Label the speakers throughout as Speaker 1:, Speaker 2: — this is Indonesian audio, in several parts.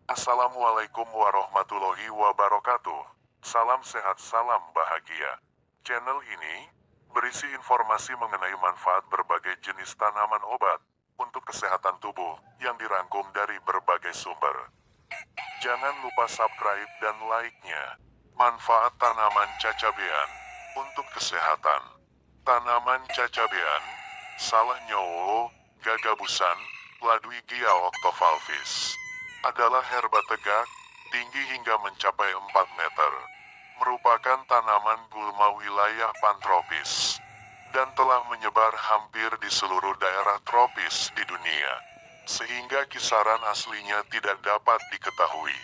Speaker 1: Assalamualaikum warahmatullahi wabarakatuh. Salam sehat, salam bahagia. Channel ini berisi informasi mengenai manfaat berbagai jenis tanaman obat untuk kesehatan tubuh yang dirangkum dari berbagai sumber. Jangan lupa subscribe dan like-nya. Manfaat tanaman cacabean untuk kesehatan. Tanaman cacabean, salah nyowo, gagabusan, Laduigia octovalvis, adalah herba tegak, tinggi hingga mencapai 4 meter. Merupakan tanaman gulma wilayah pantropis, dan telah menyebar hampir di seluruh daerah tropis di dunia, sehingga kisaran aslinya tidak dapat diketahui.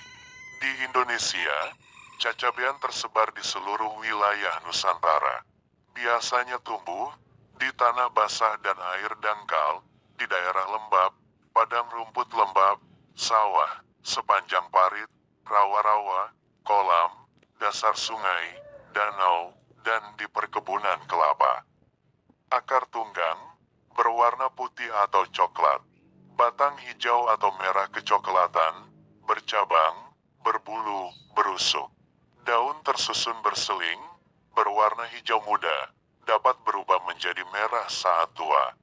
Speaker 1: Di Indonesia, cacabean tersebar di seluruh wilayah Nusantara. Biasanya tumbuh di tanah basah dan air dangkal, di daerah lembab, padang rumput lembab, sawah, sepanjang parit, rawa-rawa, kolam, dasar sungai, danau, dan di perkebunan kelapa. Akar tunggang, berwarna putih atau coklat. Batang hijau atau merah kecoklatan, bercabang, berbulu, berusuk. Daun tersusun berseling, berwarna hijau muda, dapat berubah menjadi merah saat tua.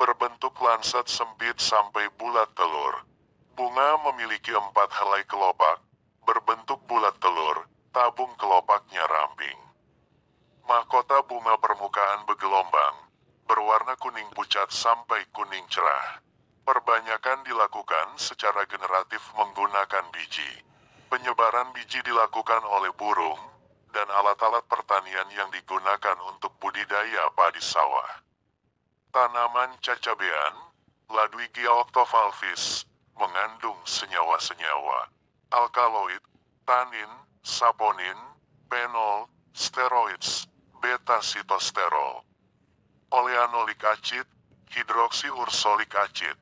Speaker 1: Berbentuk lancet sempit sampai bulat telur. Bunga memiliki 4 helai kelopak, berbentuk bulat telur, tabung kelopaknya ramping. Mahkota bunga permukaan bergelombang, berwarna kuning pucat sampai kuning cerah. Perbanyakan dilakukan secara generatif menggunakan biji. Penyebaran biji dilakukan oleh burung, dan alat-alat pertanian yang digunakan untuk budidaya padi sawah. Tanaman cacabean, Laduigia octovalvis, mengandung senyawa-senyawa alkaloid, tanin, saponin, fenol, steroids, beta-sitosterol, oleanolik acid, hidroksiursolik acid,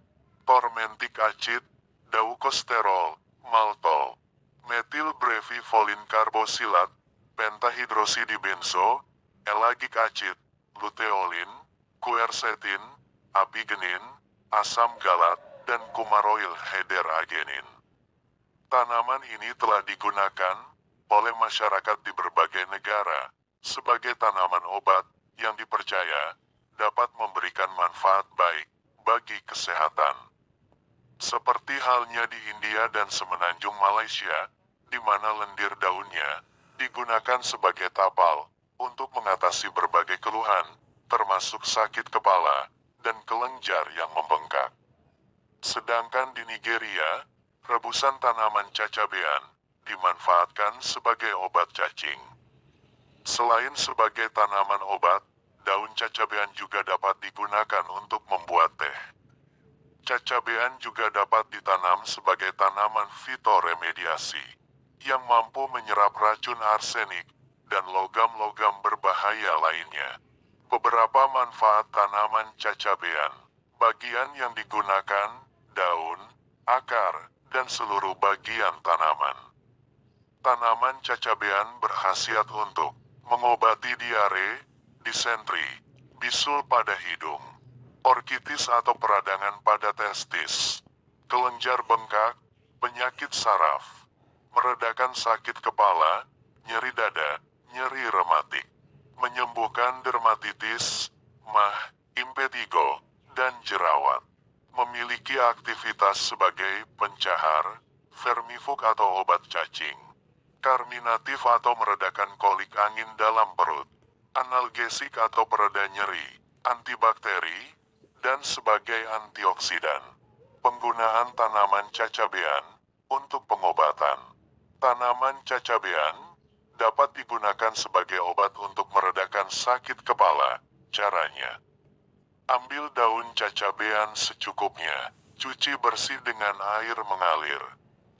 Speaker 1: tormentik acid, daukosterol, maltol, metil brevifolin karbosilat, pentahidrosidibenzo, elagik acid, luteolin, quercetin, apigenin, asam galat, dan kumaroil hederagenin. Tanaman ini telah digunakan oleh masyarakat di berbagai negara sebagai tanaman obat yang dipercaya dapat memberikan manfaat baik bagi kesehatan. Seperti halnya di India dan semenanjung Malaysia, di mana lendir daunnya digunakan sebagai tapal untuk mengatasi berbagai keluhan, termasuk sakit kepala dan kelenjar yang membengkak. Sedangkan di Nigeria, rebusan tanaman cacabean dimanfaatkan sebagai obat cacing. Selain sebagai tanaman obat, daun cacabean juga dapat digunakan untuk membuat teh. Cacabean juga dapat ditanam sebagai tanaman fitoremediasi yang mampu menyerap racun arsenik dan logam-logam berbahaya lainnya. Beberapa manfaat tanaman cacabean, bagian yang digunakan, daun, akar, dan seluruh bagian tanaman. Tanaman cacabean berkhasiat untuk mengobati diare, disentri, bisul pada hidung, orkitis atau peradangan pada testis, kelenjar bengkak, penyakit saraf, meredakan sakit kepala, nyeri dada, nyeri rematik, menyembuhkan dermatitis, mah, impetigo, dan jerawat. Memiliki aktivitas sebagai pencahar, vermifug atau obat cacing, karminatif atau meredakan kolik angin dalam perut, analgesik atau pereda nyeri, antibakteri, dan sebagai antioksidan. Penggunaan tanaman cacabean untuk pengobatan. Tanaman cacabean dapat digunakan sebagai obat untuk meredakan sakit kepala. Caranya: ambil daun cacabean secukupnya, cuci bersih dengan air mengalir.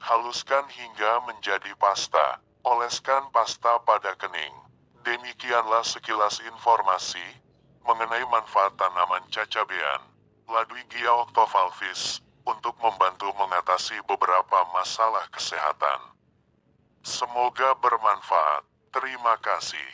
Speaker 1: Haluskan hingga menjadi pasta, oleskan pasta pada kening. Demikianlah sekilas informasi mengenai manfaat tanaman cacabean, Laduigia octovalvis, untuk membantu mengatasi beberapa masalah kesehatan. Semoga bermanfaat. Terima kasih.